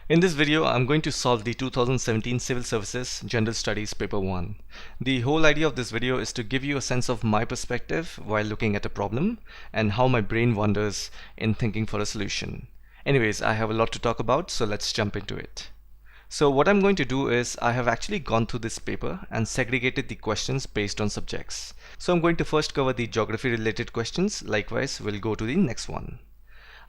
In this video, I'm going to solve the 2017 Civil Services General Studies Paper 1. The whole idea of this video is to give you a sense of my perspective while looking at a problem and how my brain wanders in thinking for a solution. Anyways, I have a lot to talk about, so let's jump into it. So what I'm going to do is I have actually gone through this paper and segregated the questions based on subjects. So I'm going to first cover the geography related questions, likewise we'll go to the next one.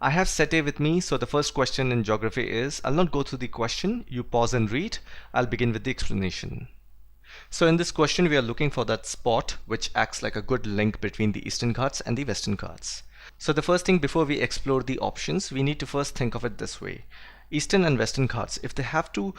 I have Sete with me, so the first question in geography is, I'll not go through the question, you pause and read, I'll begin with the explanation. So in this question we are looking for that spot which acts like a good link between the Eastern Ghats and the Western Ghats. So the first thing before we explore the options, we need to first think of it this way. Eastern and Western Ghats, if they have to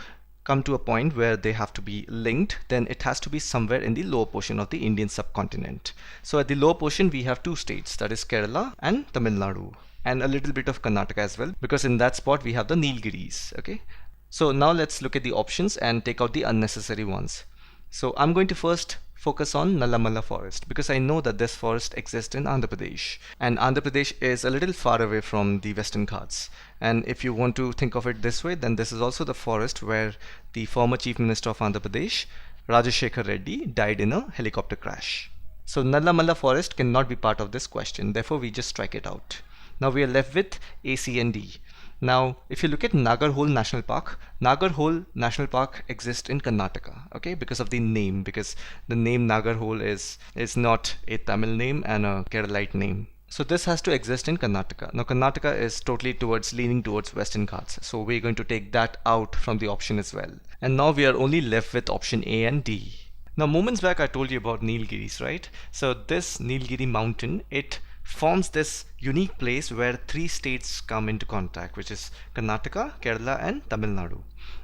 come to a point where they have to be linked, then it has to be somewhere in the lower portion of the Indian subcontinent. So at the lower portion we have two states, that is Kerala and Tamil Nadu, and a little bit of Karnataka as well, because in that spot we have the Nilgiris. Okay, so now let's look at the options and take out the unnecessary ones. So I'm going to first focus on Nallamala forest because I know that this forest exists in Andhra Pradesh, and Andhra Pradesh is a little far away from the Western Ghats. And if you want to think of it this way, then this is also the forest where the former Chief Minister of Andhra Pradesh, Rajashekar Reddy, died in a helicopter crash. So Nallamala forest cannot be part of this question, therefore we just strike it out. Now we are left with A, C and D. Now if you look at Nagarhole National Park, Nagarhole National Park exists in Karnataka, okay, because of the name, because the name Nagarhole is not a Tamil name and a Keralite name. So this has to exist in Karnataka. Now Karnataka is totally leaning towards Western Ghats, so we're going to take that out from the option as well. And now we are only left with option A and D. Now moments back I told you about Nilgiris, right? So this Nilgiri mountain, it forms this unique place where three states come into contact, which is Karnataka, Kerala and Tamil Nadu.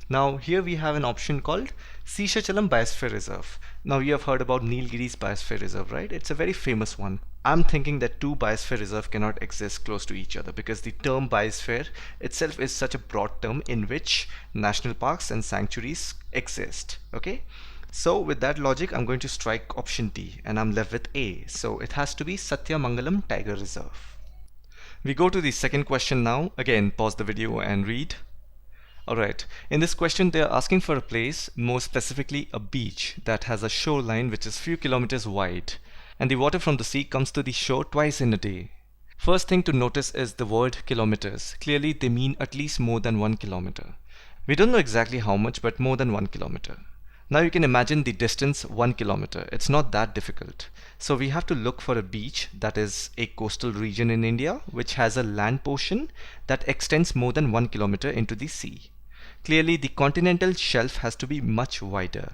Now here we have an option called Seshachalam Biosphere Reserve. Now you have heard about Nilgiris Biosphere Reserve, right? It's a very famous one. I'm thinking that two biosphere reserve cannot exist close to each other because the term biosphere itself is such a broad term in which national parks and sanctuaries exist. Okay, so with that logic I'm going to strike option D and I'm left with A. So it has to be Satyamangalam Tiger Reserve. We go to the second question now. Again, pause the video and read. Alright, in this question they are asking for a place, more specifically a beach that has a shoreline which is few kilometers wide, and the water from the sea comes to the shore twice in a day. First thing to notice is the word kilometers. Clearly they mean at least more than 1 kilometer. We don't know exactly how much, but more than 1 kilometer. Now you can imagine the distance 1 kilometer. It's not that difficult. So we have to look for a beach that is a coastal region in India which has a land portion that extends more than 1 kilometer into the sea. Clearly the continental shelf has to be much wider.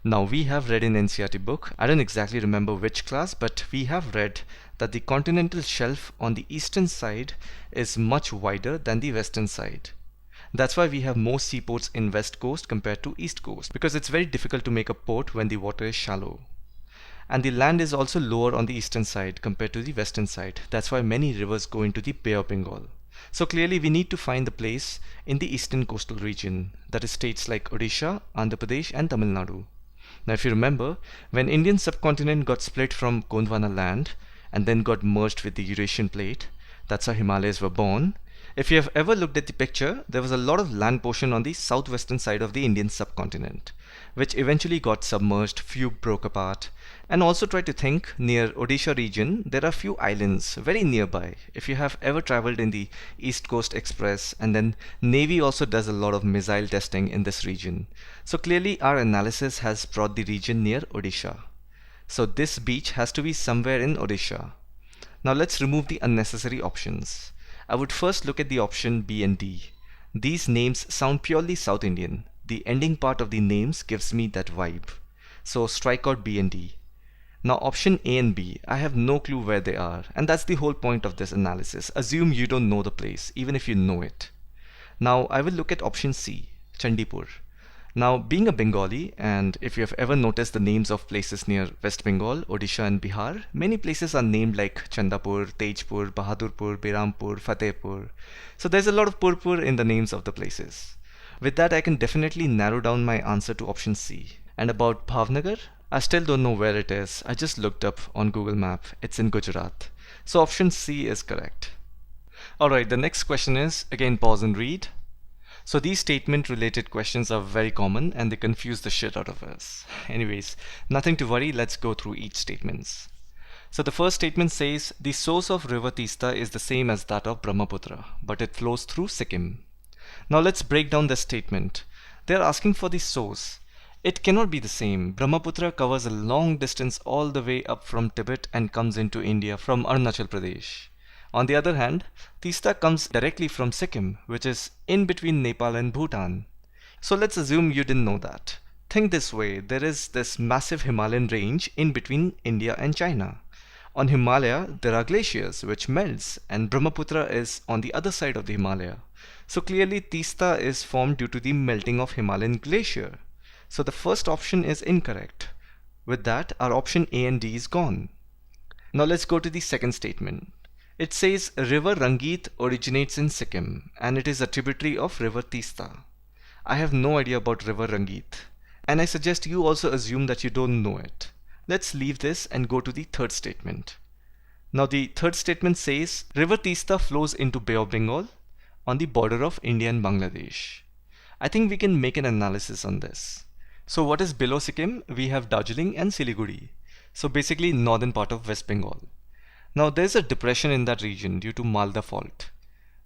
Now we have read in NCERT book, I don't exactly remember which class, but we have read that the continental shelf on the eastern side is much wider than the western side. That's why we have more seaports in west coast compared to east coast, because it's very difficult to make a port when the water is shallow. And the land is also lower on the eastern side compared to the western side. That's why many rivers go into the Bay of Bengal. So clearly we need to find the place in the eastern coastal region, that is states like Odisha, Andhra Pradesh and Tamil Nadu. Now if you remember, when Indian subcontinent got split from Gondwana land and then got merged with the Eurasian plate, that's how Himalayas were born. If you have ever looked at the picture, there was a lot of land portion on the southwestern side of the Indian subcontinent, which eventually got submerged, few broke apart. And also try to think, near Odisha region, there are few islands very nearby. If you have ever traveled in the East Coast Express, and then Navy also does a lot of missile testing in this region. So clearly our analysis has brought the region near Odisha. So this beach has to be somewhere in Odisha. Now let's remove the unnecessary options. I would first look at the option B and D. These names sound purely South Indian. The ending part of the names gives me that vibe. So strike out B and D. Now option A and B, I have no clue where they are, and that's the whole point of this analysis. Assume you don't know the place, even if you know it. Now I will look at option C, Chandipur. Now being a Bengali, and if you have ever noticed the names of places near West Bengal, Odisha and Bihar, many places are named like Chandapur, Tejpur, Bahadurpur, Birampur, Fatehpur. So there's a lot of purpur in the names of the places. With that I can definitely narrow down my answer to option C. And about Bhavnagar, I still don't know where it is. I just looked up on Google Map. It's in Gujarat. So option C is correct. Alright, the next question is, again pause and read. So these statement related questions are very common and they confuse the shit out of us. Anyways, nothing to worry, let's go through each statements. So the first statement says the source of river Tista is the same as that of Brahmaputra, but it flows through Sikkim. Now let's break down this statement. They are asking for the source. It cannot be the same. Brahmaputra covers a long distance all the way up from Tibet and comes into India from Arunachal Pradesh. On the other hand, Tista comes directly from Sikkim, which is in between Nepal and Bhutan. So let's assume you didn't know that. Think this way, there is this massive Himalayan range in between India and China. On Himalaya, there are glaciers which melts and Brahmaputra is on the other side of the Himalaya. So clearly Tista is formed due to the melting of Himalayan glacier. So the first option is incorrect. With that, our option A and D is gone. Now let's go to the second statement. It says river Rangit originates in Sikkim and it is a tributary of river Tista. I have no idea about river Rangit and I suggest you also assume that you don't know it. Let's leave this and go to the third statement. Now the third statement says river Tista flows into Bay of Bengal on the border of India and Bangladesh. I think we can make an analysis on this. So what is below Sikkim? We have Darjeeling and Siliguri. So basically northern part of West Bengal. Now there is a depression in that region due to Malda fault.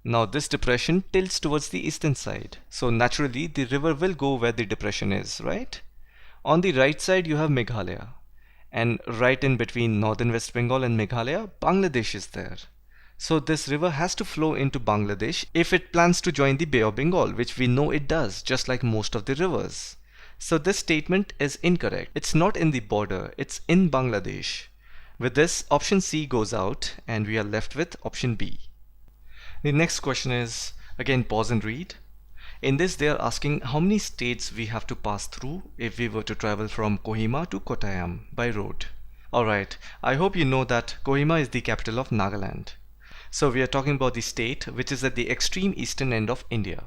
Now this depression tilts towards the eastern side. So naturally the river will go where the depression is, right? On the right side you have Meghalaya. And right in between northern West Bengal and Meghalaya, Bangladesh is there. So this river has to flow into Bangladesh if it plans to join the Bay of Bengal, which we know it does, just like most of the rivers. So this statement is incorrect. It's not in the border, it's in Bangladesh. With this, option C goes out and we are left with option B. The next question is, again pause and read. In this they are asking how many states we have to pass through if we were to travel from Kohima to Kottayam by road. Alright, I hope you know that Kohima is the capital of Nagaland. So we are talking about the state which is at the extreme eastern end of India.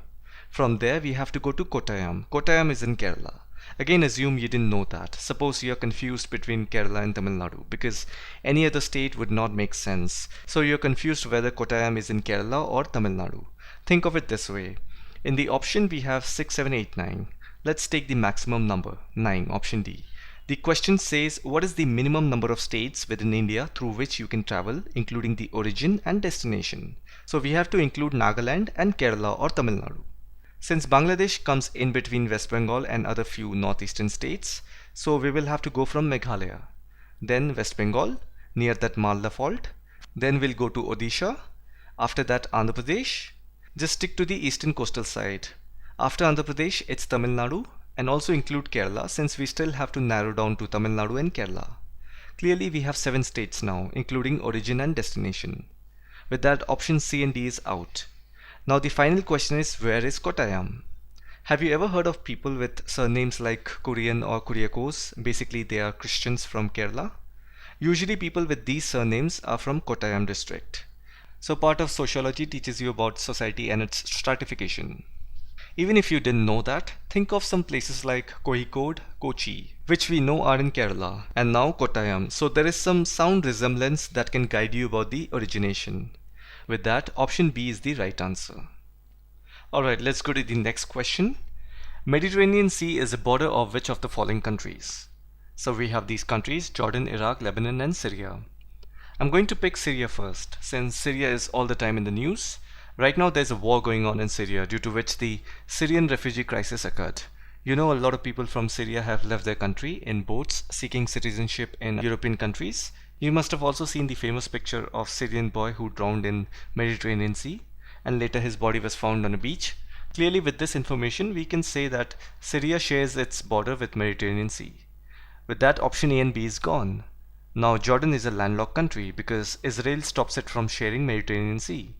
From there we have to go to Kottayam. Kottayam is in Kerala. Again assume you didn't know that. Suppose you are confused between Kerala and Tamil Nadu because any other state would not make sense. So you are confused whether Kottayam is in Kerala or Tamil Nadu. Think of it this way. In the option we have 6, 7, 8, 9. Let's take the maximum number, 9, option D. The question says what is the minimum number of states within India through which you can travel, including the origin and destination. So we have to include Nagaland and Kerala or Tamil Nadu. Since Bangladesh comes in between West Bengal and other few northeastern states, so we will have to go from Meghalaya, then West Bengal near that Malda fault, then we'll go to Odisha, after that Andhra Pradesh. Just stick to the eastern coastal side. After Andhra Pradesh it's Tamil Nadu and also include Kerala since we still have to narrow down to Tamil Nadu and Kerala. Clearly we have 7 states now including origin and destination. With that option C and D is out. Now the final question is where is Kottayam? Have you ever heard of people with surnames like Korean or Kuriakose? Basically they are Christians from Kerala. Usually people with these surnames are from Kottayam district. So part of sociology teaches you about society and its stratification. Even if you didn't know that, think of some places like Kozhikode, Kochi, which we know are in Kerala, and now Kottayam. So there is some sound resemblance that can guide you about the origination. With that, option B is the right answer. Alright, let's go to the next question. Mediterranean Sea is a border of which of the following countries? So we have these countries, Jordan, Iraq, Lebanon and Syria. I'm going to pick Syria first, since Syria is all the time in the news. Right now there's a war going on in Syria due to which the Syrian refugee crisis occurred. You know a lot of people from Syria have left their country in boats seeking citizenship in European countries. You must have also seen the famous picture of Syrian boy who drowned in Mediterranean Sea and later his body was found on a beach. Clearly with this information we can say that Syria shares its border with Mediterranean Sea. With that option A and B is gone. Now Jordan is a landlocked country because Israel stops it from sharing Mediterranean Sea.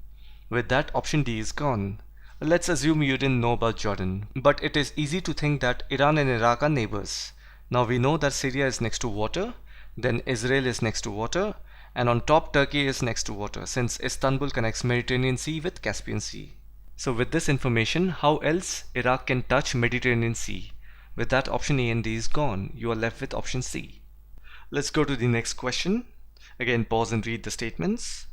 With that option D is gone. Let's assume you didn't know about Jordan, but it is easy to think that Iran and Iraq are neighbors. Now we know that Syria is next to water, then Israel is next to water, and on top Turkey is next to water since Istanbul connects Mediterranean Sea with Caspian Sea. So with this information, how else Iraq can touch Mediterranean Sea? With that option A and D is gone. You are left with option C. Let's go to the next question. Again pause and read the statements.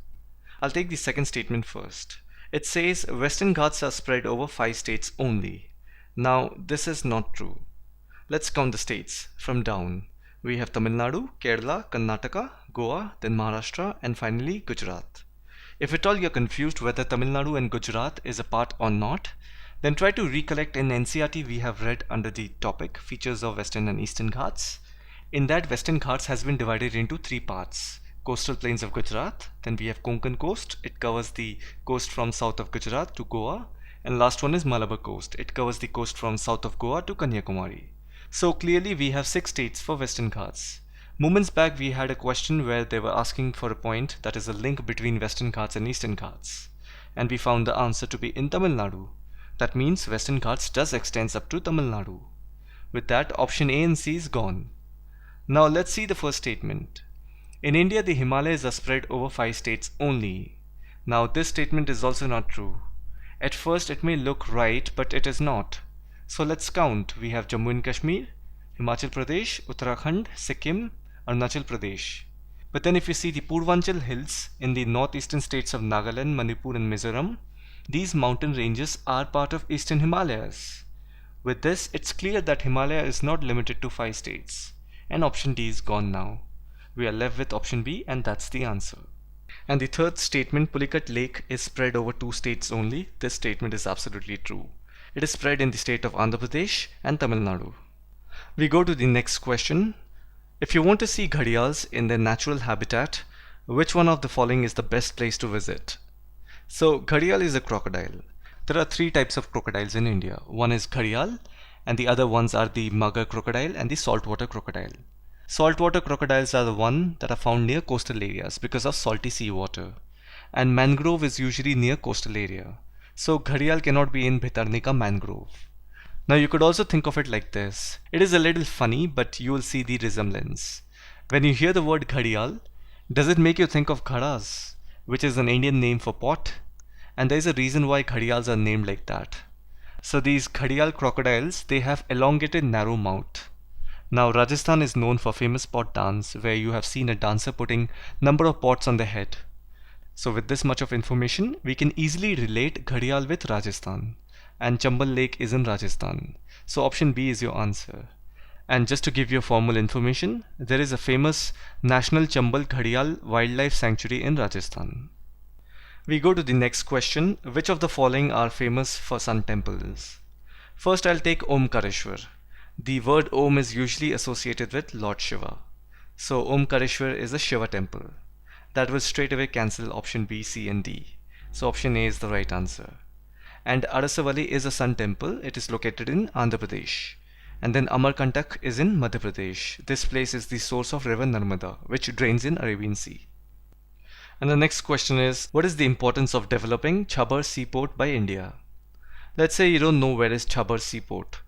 I'll take the second statement first. It says Western Ghats are spread over 5 states only. Now, this is not true. Let's count the states from down. We have Tamil Nadu, Kerala, Karnataka, Goa, then Maharashtra, and finally Gujarat. If at all you're confused whether Tamil Nadu and Gujarat is a part or not, then try to recollect in NCERT we have read under the topic Features of Western and Eastern Ghats. In that, Western Ghats has been divided into 3 parts. Coastal plains of Gujarat, then we have Konkan coast, it covers the coast from south of Gujarat to Goa, and last one is Malabar coast, it covers the coast from south of Goa to Kanyakumari. So clearly we have 6 states for Western Ghats. Moments back we had a question where they were asking for a point, that is a link between Western Ghats and Eastern Ghats, and we found the answer to be in Tamil Nadu. That means Western Ghats does extend up to Tamil Nadu. With that, option A and C is gone. Now let's see the first statement. In India, the Himalayas are spread over 5 states only. Now this statement is also not true. At first it may look right, but it is not. So let's count. We have Jammu and Kashmir, Himachal Pradesh, Uttarakhand, Sikkim, Arunachal Pradesh. But then if you see the Purvanchal hills in the northeastern states of Nagaland, Manipur and Mizoram, these mountain ranges are part of Eastern Himalayas. With this, it's clear that Himalaya is not limited to 5 states. And option D is gone now. We are left with option B, and that's the answer. And the third statement, Pulicat Lake is spread over 2 states only. This statement is absolutely true. It is spread in the state of Andhra Pradesh and Tamil Nadu. We go to the next question. If you want to see gharials in their natural habitat, which one of the following is the best place to visit? So gharial is a crocodile. There are 3 types of crocodiles in India. One is gharial, and the other ones are the mugger crocodile and the saltwater crocodile. Saltwater crocodiles are the one that are found near coastal areas because of salty seawater, and mangrove is usually near coastal area. So gharial cannot be in Bhitarnika mangrove. Now you could also think of it like this. It is a little funny, but you will see the resemblance. When you hear the word gharial, does it make you think of ghadas, which is an Indian name for pot? And there is a reason why gharials are named like that. So these gharial crocodiles, they have elongated narrow mouth. Now Rajasthan is known for famous pot dance, where you have seen a dancer putting number of pots on the head. So with this much of information, we can easily relate gharial with Rajasthan. And Chambal Lake is in Rajasthan. So option B is your answer. And just to give you formal information, there is a famous National Chambal Gharial Wildlife Sanctuary in Rajasthan. We go to the next question. Which of the following are famous for sun temples? First, I'll take Omkareshwar. The word Om is usually associated with Lord Shiva. So Omkareshwar is a Shiva temple. That will straight away cancel option B, C and D. So option A is the right answer. And Arasavali is a sun temple. It is located in Andhra Pradesh. And then Amarkantak is in Madhya Pradesh. This place is the source of river Narmada, which drains in Arabian Sea. And the next question is, what is the importance of developing Chabar Seaport by India? Let's say you don't know where is Chabar Seaport.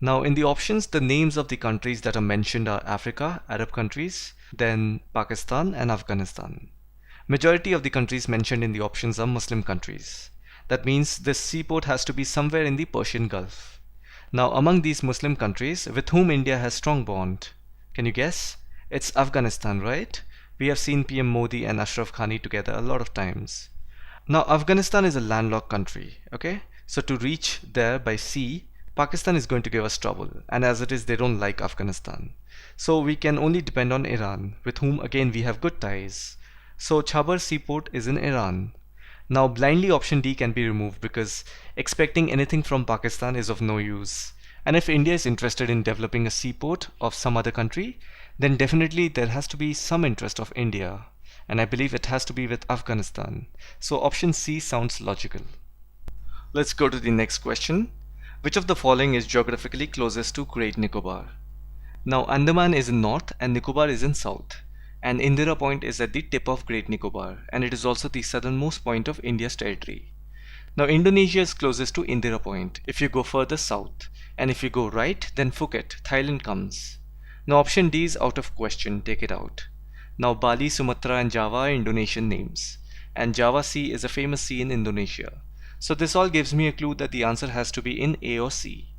Now in the options, the names of the countries that are mentioned are Africa, Arab countries, then Pakistan and Afghanistan. Majority of the countries mentioned in the options are Muslim countries. That means this seaport has to be somewhere in the Persian Gulf. Now among these Muslim countries, with whom India has strong bond, can you guess? It's Afghanistan, right? We have seen PM Modi and Ashraf Ghani together a lot of times. Now Afghanistan is a landlocked country, okay? So to reach there by sea, Pakistan is going to give us trouble, and as it is, they don't like Afghanistan. So we can only depend on Iran, with whom again we have good ties. So Chabar Seaport is in Iran. Now blindly option D can be removed because expecting anything from Pakistan is of no use. And if India is interested in developing a seaport of some other country, then definitely there has to be some interest of India. And I believe it has to be with Afghanistan. So option C sounds logical. Let's go to the next question. Which of the following is geographically closest to Great Nicobar? Now Andaman is in north and Nicobar is in south. And Indira Point is at the tip of Great Nicobar, and it is also the southernmost point of India's territory. Now Indonesia is closest to Indira Point if you go further south, and if you go right, then Phuket, Thailand comes. Now option D is out of question, take it out. Now Bali, Sumatra and Java are Indonesian names, and Java Sea is a famous sea in Indonesia. So this all gives me a clue that the answer has to be in A or C.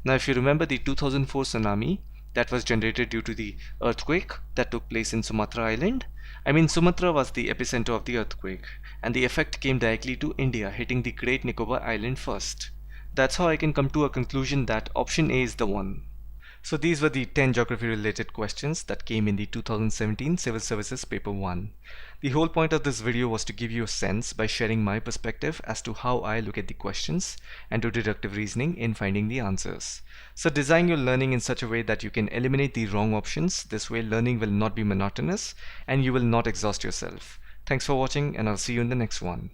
Now if you remember the 2004 tsunami that was generated due to the earthquake that took place in Sumatra Island, I mean, Sumatra was the epicenter of the earthquake, and the effect came directly to India, hitting the Great Nicobar Island first. That's how I can come to a conclusion that option A is the one. So these were the 10 geography related questions that came in the 2017 Civil Services Paper 1. The whole point of this video was to give you a sense by sharing my perspective as to how I look at the questions and do deductive reasoning in finding the answers. So design your learning in such a way that you can eliminate the wrong options. This way learning will not be monotonous and you will not exhaust yourself. Thanks for watching, and I'll see you in the next one.